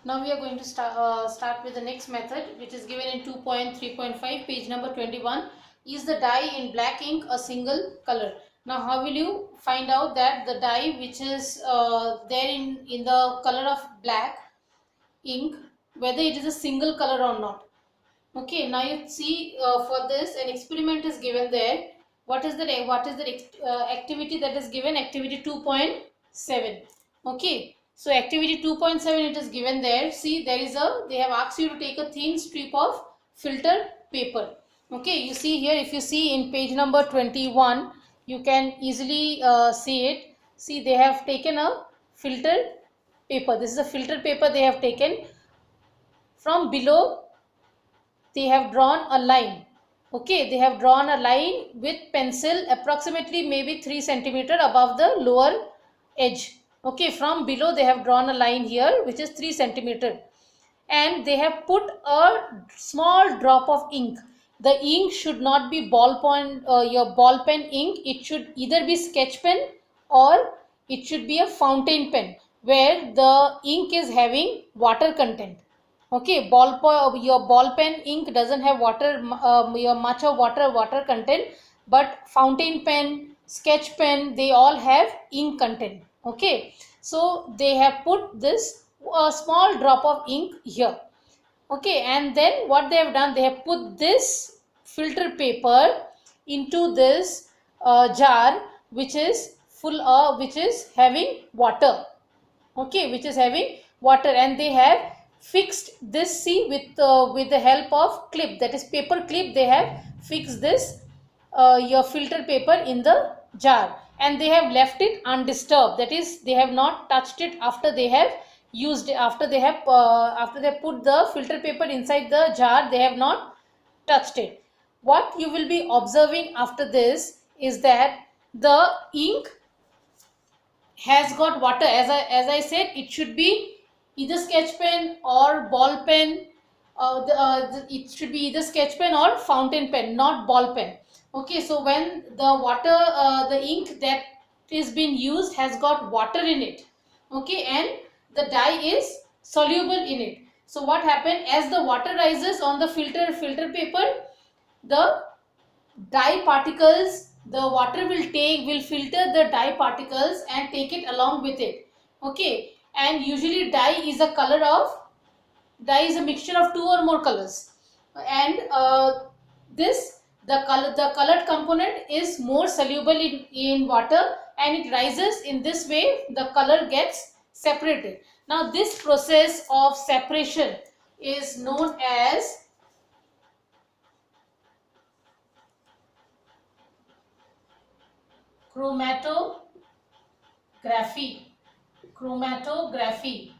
Now we are going to start with the next method, which is given in 2.3.5, page number 21. Is the dye in black ink a single color? Now how will you find out that the dye which is there in the color of black ink, whether it is a single color or not? Okay, now you see, for this an experiment is given there. What is the activity that is given? Activity 2.7. Okay, so activity 2.7, it is given there. See, they have asked you to take a thin strip of filter paper. Okay, you see here, if you see in page number 21, you can easily see it. See, they have taken a filter paper. This is a filter paper they have taken. From below they have drawn a line. Okay, they have drawn a line with pencil approximately maybe 3 centimeter above the lower edge. Okay, from below they have drawn a line here which is 3 centimeter, and they have put a small drop of ink. The ink should not be your ball pen ink. It should either be sketch pen or it should be a fountain pen where the ink is having water content. Okay, your ball pen ink doesn't have much of water content, but fountain pen, sketch pen, they all have ink content. Okay, so they have put this small drop of ink here. Okay, and then what they have done, they have put this filter paper into this jar which is which is having water. Okay, which is having water, and they have fixed this, see, with the help of clip, that is paper clip. They have fixed this your filter paper in the jar, and they have left it undisturbed. That is, they have not touched it after they have used it. After they put the filter paper inside the jar, they have not touched it. What you will be observing after this is that the ink has got water. As I said, it should be either sketch pen or ball pen. It should be either sketch pen or fountain pen, not ball pen. Okay, so when the ink that is being used has got water in it, okay, and the dye is soluble in it. So what happened, as the water rises on the filter paper, the dye particles, the water will filter the dye particles and take it along with it. Okay, and usually dye is a mixture of two or more colors, and this the colored component is more soluble in water, and it rises. In this way the color gets separated. Now this process of separation is known as chromatography.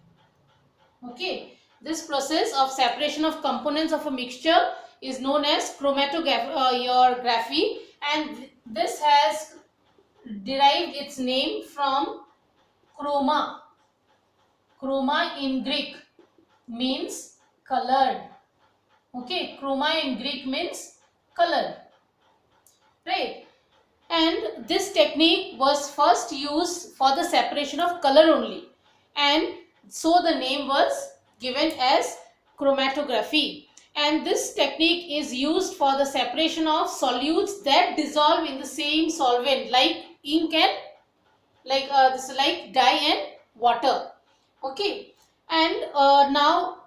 Okay, this process of separation of components of a mixture is known as chromatography, and this has derived its name from chroma. Chroma in Greek means colored. Okay, chroma in Greek means colored, right? And this technique was first used for the separation of color only, and so the name was given as chromatography. And this technique is used for the separation of solutes that dissolve in the same solvent, like ink and like dye and water. Okay, and now,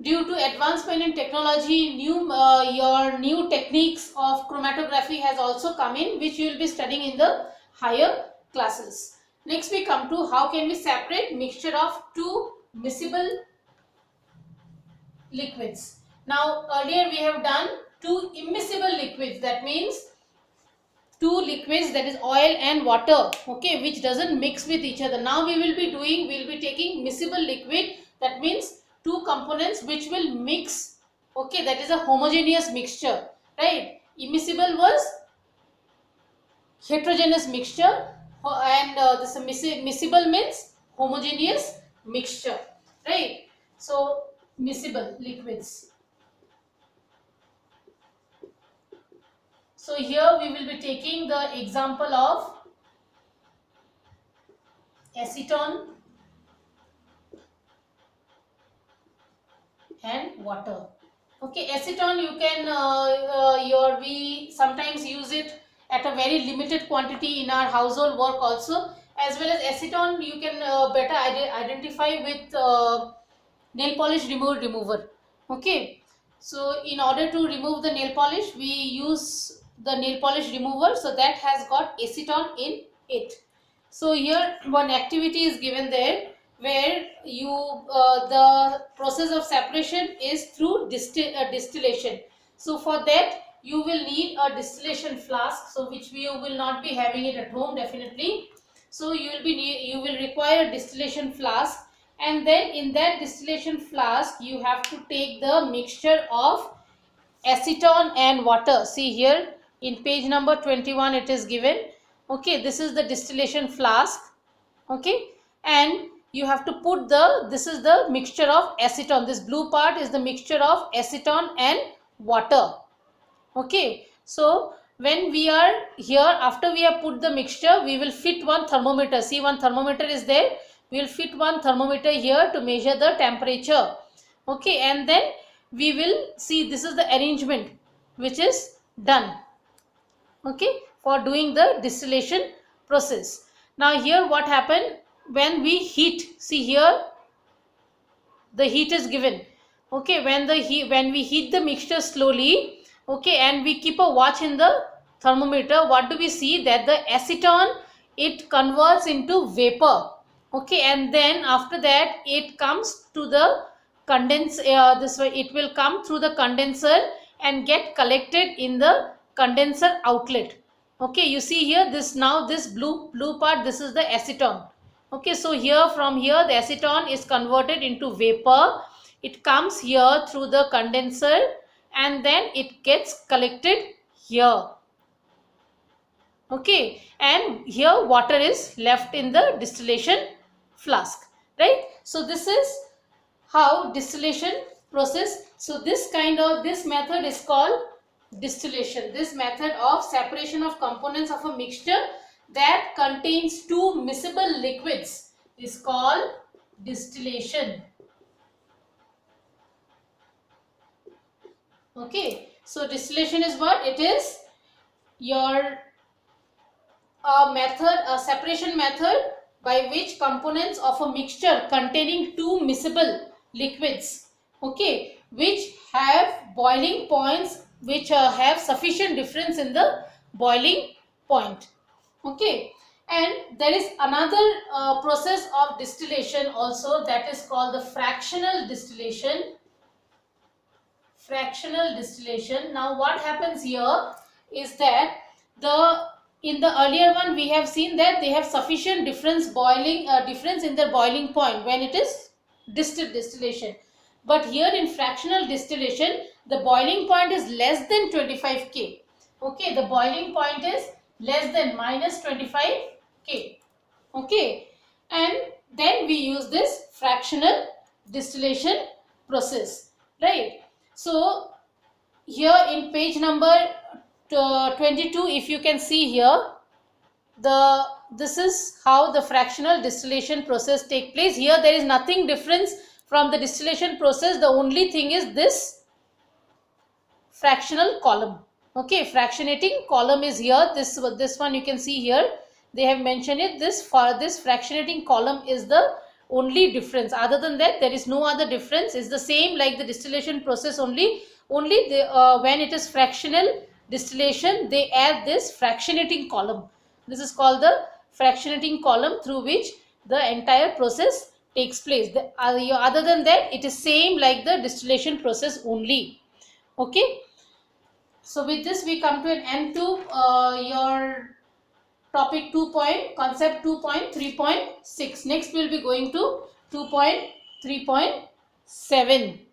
due to advancement in technology, new techniques of chromatography has also come in, which you will be studying in the higher classes. Next we come to how can we separate mixture of two miscible liquids. Now earlier we have done two immiscible liquids, that means two liquids, that is oil and water, okay, which doesn't mix with each other. Now we'll be taking miscible liquid, that means two components which will mix. Okay, that is a homogeneous mixture, right? Immiscible was heterogeneous mixture, and this miscible means homogeneous mixture, right? So miscible liquids. So here we will be taking the example of acetone, and water. Okay, acetone you can we sometimes use it at a very limited quantity in our household work also. As well as acetone you can better identify with nail polish remover. Okay, so in order to remove the nail polish, we use the nail polish remover, so that has got acetone in it. So here one activity is given there, where you the process of separation is through distillation. So for that you will need a distillation flask, so which you will not be having it at home definitely. So you will require a distillation flask, and then in that distillation flask you have to take the mixture of acetone and water. See here in page number 21 it is given. Okay, this is the distillation flask. Okay, and you have to put this is the mixture of acetone. This blue part is the mixture of acetone and water. Okay, so when we are here, after we have put the mixture, we will fit one thermometer. See, one thermometer is there. We will fit one thermometer here to measure the temperature. Okay, and then we will see, this is the arrangement which is done. Okay, for doing the distillation process. Now here what happened, when we heat, see here the heat is given. Okay, when we heat the mixture slowly, okay, and we keep a watch in the thermometer, what do we see? That the acetone, it converts into vapor. Okay, and then after that it comes to the this way it will come through the condenser and get collected in the condenser outlet. Okay, you see here, this now this blue part, this is the acetone. Okay, so here, from here the acetone is converted into vapor. It comes here through the condenser and then it gets collected here. Okay, and here water is left in the distillation flask, right? So this is how distillation process. So this method is called distillation. This method of separation of components of a mixture that contains two miscible liquids is called distillation. Okay, so distillation is what? It is your a separation method by which components of a mixture containing two miscible liquids, okay, which have boiling points, which have sufficient difference in the boiling point. Okay, and there is another process of distillation also, that is called the fractional distillation. Fractional distillation. Now what happens here is that in the earlier one we have seen that they have sufficient difference in their boiling point when it is distillation. But here in fractional distillation, the boiling point is less than 25 K. Okay, the boiling point is less than minus 25 K. Okay, and then we use this fractional distillation process, right? So here in page number 22, if you can see here, this is how the fractional distillation process take place. Here there is nothing difference from the distillation process. The only thing is this fractional column. Okay, fractionating column is here. This one you can see here. They have mentioned it. This fractionating column is the only difference. Other than that, there is no other difference. It's the same like the distillation process only. When it is fractional distillation, they add this fractionating column. This is called the fractionating column through which the entire process takes place. Other than that, it is same like the distillation process only. Okay. So with this we come to an end to your topic concept 2.3.6. Next we will be going to 2.3.7.